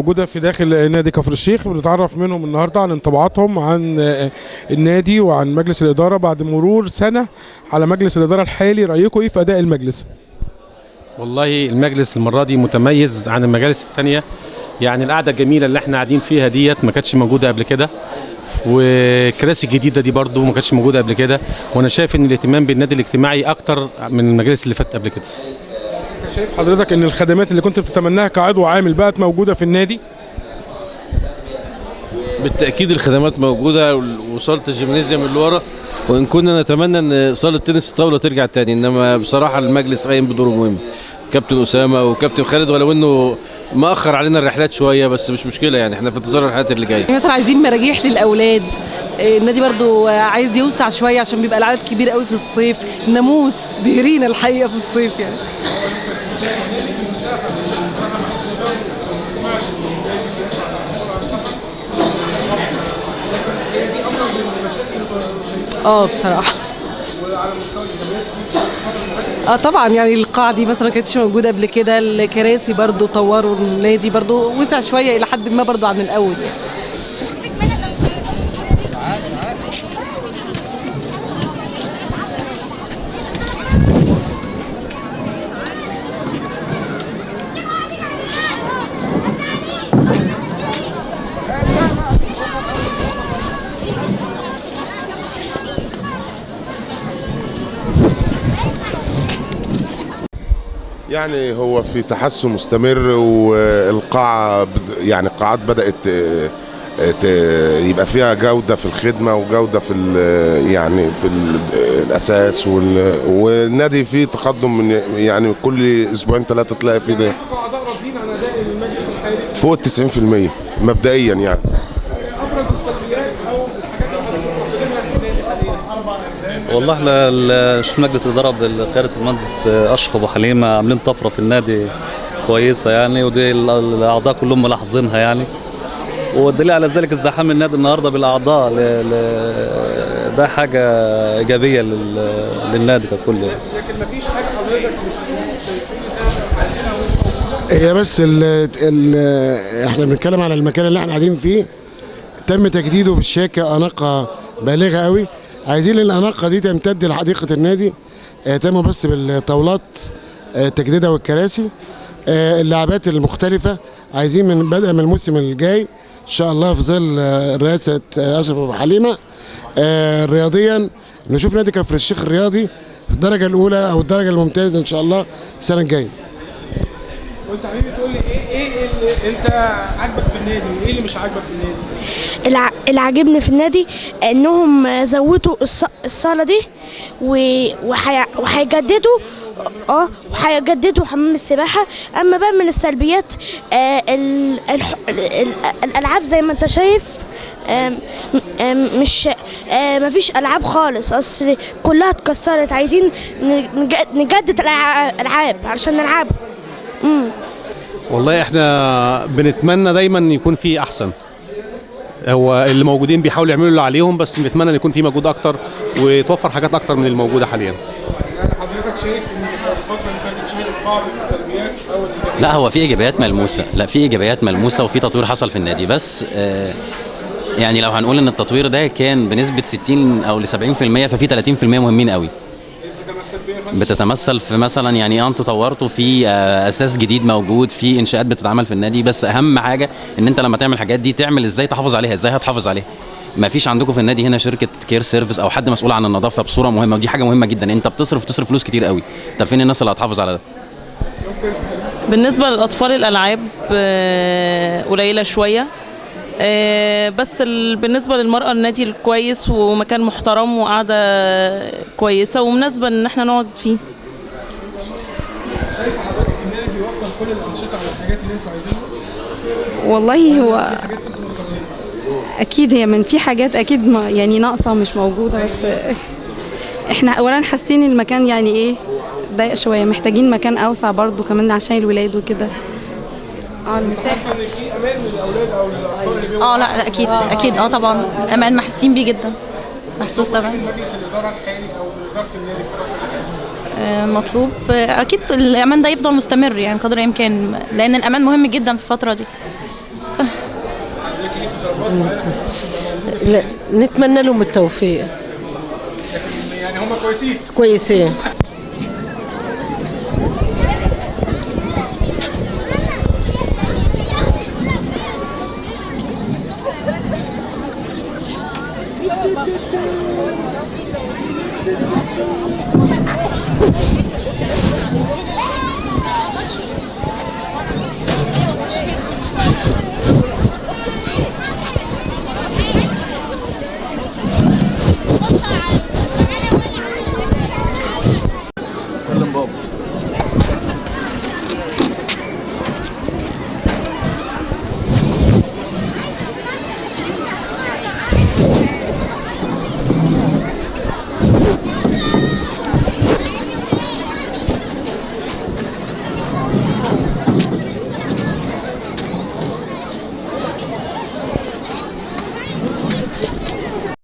موجودة في داخل نادي كفر الشيخ، بنتعرف منهم النهاردة عن انطباعاتهم عن النادي وعن مجلس الإدارة بعد مرور سنة على مجلس الإدارة الحالي. رأيكم إيه في أداء المجلس؟ والله المجلس المرة دي متميز عن المجالس التانية، يعني القعدة الجميلة اللي احنا قاعدين فيها ديت ما كانتش موجودة قبل كده، والكراسي الجديدة دي برضو ما كانتش موجودة قبل كده، وانا شايف ان الاهتمام بالنادي الاجتماعي اكتر من المجالس اللي فاتت قبل كده. انت شايف حضرتك ان الخدمات اللي كنت بتتمناها كعضو عامل بقت موجودة في النادي؟ بالتأكيد الخدمات موجودة، وصالة الجيمنازيوم اللي ورا، وإن كنا نتمنى إن صالة تنس الطاولة ترجع تاني، إنما بصراحة المجلس قايم بدوره مهم. كابتن أسامة وكابتن خالد، ولو إنه مأخر علينا الرحلات شوية بس مش مشكلة، يعني إحنا في انتظار الرحلات اللي جاية. مثلا عايزين مراجيح للأولاد، النادي برضو عايز يوسع شوية عشان بيبقى العدد كبير قوي في الصيف، الناموس بيهرينا الحقيقة في الصيف يعني. بصراحة طبعا، يعني القاعة دي مثلا كانتش موجودة قبل كده، الكراسي برضو طوروا النادي، برضو وسع شوية إلى حد ما برضو عن الأول يعني. يعني هو في تحسن مستمر، والقاعة يعني القاعات بدأت يبقى فيها جودة في الخدمة وجودة في يعني في الأساس، والنادي فيه تقدم من يعني كل أسبوعين ثلاثة تلاقي فيه ده فوق 90% مبدئيا يعني. أبرز السلبيات أو الحاجات اللي والله احنا مجلس الاداره بقياده المهندس اشرف ابو حليمه عاملين طفره في النادي كويسه يعني، ودي الاعضاء كلهم ملاحظينها يعني، والدليل على ذلك ازدحام النادي النهارده بالاعضاء ده حاجه ايجابيه للنادي ككل يعني. لكن مفيش حاجه حضرتك مش هي بس احنا بنتكلم على المكان اللي احنا قاعدين فيه، تم تجديده بالشياكه اناقه بالغه قوي. عايزين الاناقه دي تمتد لحديقه النادي، اهتموا بس بالطاولات تجديدها والكراسي، اللعبات المختلفه عايزين من بدء من الموسم الجاي ان شاء الله في ظل رئاسه اشرف ابو حليمه رياضيا نشوف نادي كفر الشيخ الرياضي في الدرجه الاولى او الدرجه الممتازه ان شاء الله السنه الجايه. وانت حبيبي تقول لي ايه اللي انت عاجبك في النادي وايه اللي مش عاجبك في النادي؟ اللي عاجبني في النادي انهم زودوا الصاله دي وهيجددوا حمام السباحه. اما بقى من السلبيات الالعاب زي ما انت شايف مش مفيش العاب خالص، اصل كلها اتكسرت. عايزين نجدد الالعاب علشان نلعب. والله احنا بنتمنى دايما يكون في احسن، هو اللي موجودين بيحاولوا يعملوا اللي عليهم، بس بنتمنى ان يكون في مجهود اكتر ويتوفر حاجات اكتر من الموجوده حاليا. يعني حضرتك شايف ان الفتره اللي فاتت شهدت بعض السلبيات او لا، هو في ايجابيات ملموسه، في ايجابيات ملموسه وفي تطوير حصل في النادي، بس يعني لو هنقول ان التطوير ده كان بنسبه 60 او ل 70%، ففي 30% مهمين قوي بتتمثل في مثلا يعني انتوا طورتوا في اساس جديد موجود، في انشاءات بتتعمل في النادي، بس اهم حاجه ان انت لما تعمل الحاجات دي تعمل ازاي تحافظ عليها، ازاي هتحافظ عليها. ما فيش عندكم في النادي هنا شركه كير سيرفيس او حد مسؤول عن النظافه بصوره مهمه، ودي حاجه مهمه جدا. انت بتصرف فلوس كتير قوي، طب فين الناس اللي هتحافظ على ده؟ بالنسبه للاطفال الالعاب قليله شويه، بس بالنسبه للمراه النادي الكويس ومكان محترم وقاعده كويسه ومناسبه ان احنا نقعد فيه. شايف حضرتك النادي بيوفر كل الانشطه والحاجات اللي انتوا عايزينها؟ والله هو اكيد هي من في حاجات اكيد يعني ناقصه مش موجوده، بس احنا اولا حاسين المكان يعني ايه ضيق شويه، محتاجين مكان اوسع برضو كمان عشان الولاد وكده. المساحه في امان للاولاد او للاطفال اللي لا اكيد طبعا الامان محسين بيه جدا، محسوس طبعا. مجلس الاداره الحالي او اداره النادي مطلوب اكيد الامان ده يفضل مستمر يعني قدر الامكان، لان الامان مهم جدا في الفتره دي، لا نتمنى لهم التوفيق. يعني هم كويسين. كويسين.